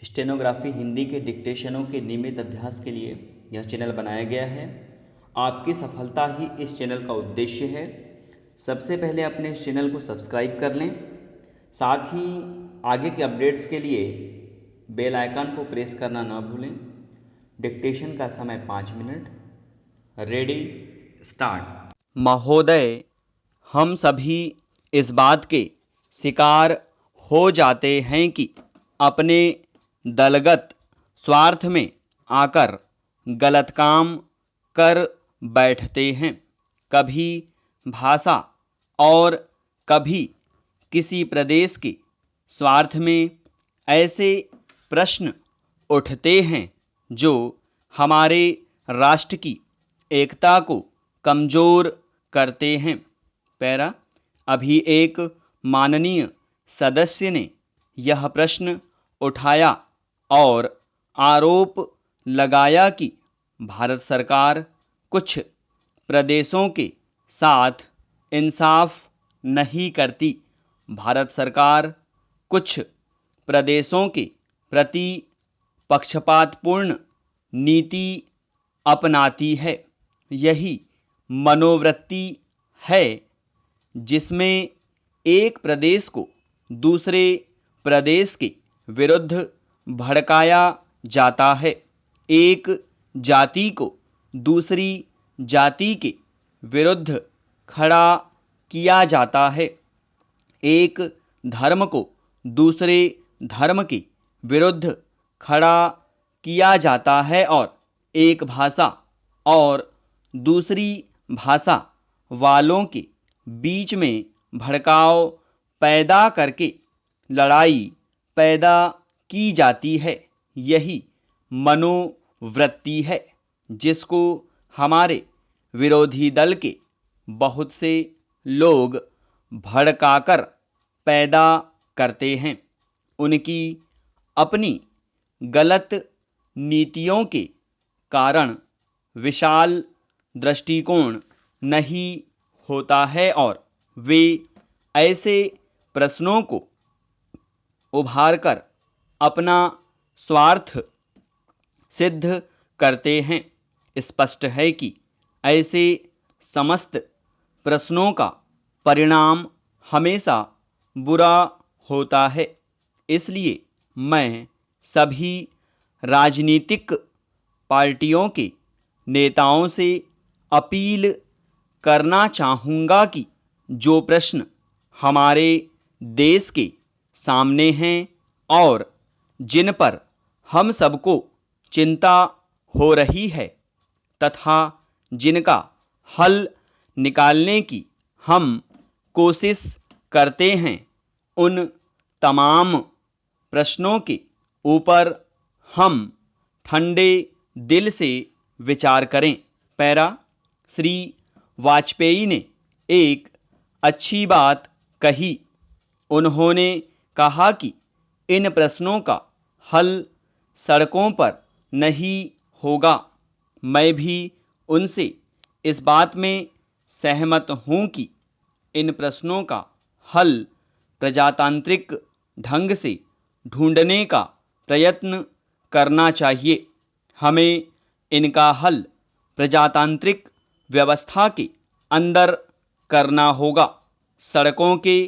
Stenography Hindi के डिक्टेशनों के नियमित अभ्यास के लिए यह चैनल बनाया गया है। आपकी सफलता ही इस चैनल का उद्देश्य है। सबसे पहले अपने इस चैनल को सब्सक्राइब कर लें, साथ ही आगे के अपडेट्स के लिए बेल आइकन को प्रेस करना ना भूलें। डिक्टेशन का समय 5 मिनट। Ready, start. महोदय, हम सभी इस बात के शिकार हो जाते हैं कि अपने दलगत स्वार्थ में आकर गलत काम कर बैठते हैं। कभी भाषा और कभी किसी प्रदेश के स्वार्थ में ऐसे प्रश्न उठते हैं जो हमारे राष्ट्र की एकता को कमज़ोर करते हैं। पैरा, अभी एक माननीय सदस्य ने यह प्रश्न उठाया और आरोप लगाया कि भारत सरकार कुछ प्रदेशों के साथ इंसाफ नहीं करती। भारत सरकार कुछ प्रदेशों के प्रति पक्षपातपूर्ण नीति अपनाती है। यही मनोवृत्ति है जिसमें एक प्रदेश को दूसरे प्रदेश के विरुद्ध भड़काया जाता है, एक जाति को दूसरी जाति के विरुद्ध खड़ा किया जाता है, एक धर्म को दूसरे धर्म के विरुद्ध खड़ा किया जाता है और एक भाषा और दूसरी भाषा वालों के बीच में भड़काव पैदा करके लड़ाई पैदा की जाती है। यही मनोवृत्ति है जिसको हमारे विरोधी दल के बहुत से लोग भड़काकर पैदा करते हैं। उनकी अपनी गलत नीतियों के कारण विशाल दृष्टिकोण नहीं होता है और वे ऐसे प्रश्नों को उभारकर अपना स्वार्थ सिद्ध करते हैं। स्पष्ट है कि ऐसे समस्त प्रश्नों का परिणाम हमेशा बुरा होता है। इसलिए मैं सभी राजनीतिक पार्टियों के नेताओं से अपील करना चाहूँगा कि जो प्रश्न हमारे देश के सामने हैं और जिन पर हम सबको चिंता हो रही है तथा जिनका हल निकालने की हम कोशिश करते हैं, उन तमाम प्रश्नों के ऊपर हम ठंडे दिल से विचार करें। पैरा, श्री वाजपेयी ने एक अच्छी बात कही। उन्होंने कहा कि इन प्रश्नों का हल सड़कों पर नहीं होगा। मैं भी उनसे इस बात में सहमत हूँ कि इन प्रश्नों का हल प्रजातांत्रिक ढंग से ढूंढने का प्रयत्न करना चाहिए। हमें इनका हल प्रजातांत्रिक व्यवस्था के अंदर करना होगा। सड़कों के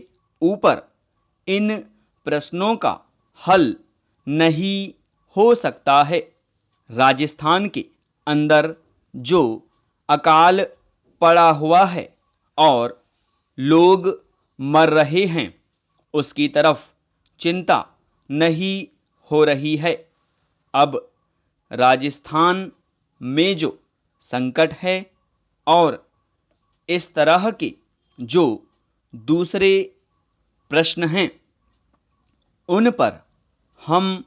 ऊपर इन प्रश्नों का हल नहीं हो सकता है। राजस्थान के अंदर जो अकाल पड़ा हुआ है और लोग मर रहे हैं, उसकी तरफ चिंता नहीं हो रही है। अब राजस्थान में जो संकट है और इस तरह के जो दूसरे प्रश्न हैं, उन पर हम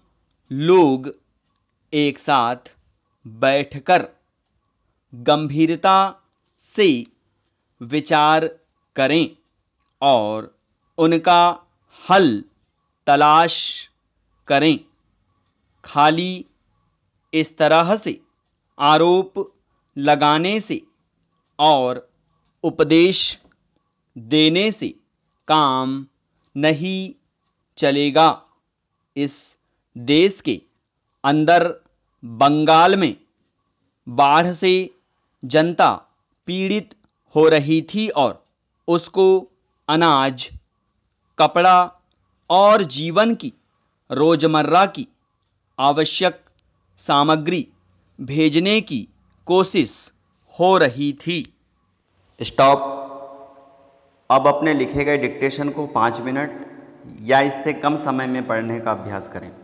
लोग एक साथ बैठकर गंभीरता से विचार करें और उनका हल तलाश करें। खाली इस तरह से आरोप लगाने से और उपदेश देने से काम नहीं चलेगा। इस देश के अंदर बंगाल में बाढ़ से जनता पीड़ित हो रही थी और उसको अनाज, कपड़ा और जीवन की रोजमर्रा की आवश्यक सामग्री भेजने की कोशिश हो रही थी। स्टॉप। अब अपने लिखे गए डिक्टेशन को 5 मिनट या इससे कम समय में पढ़ने का अभ्यास करें।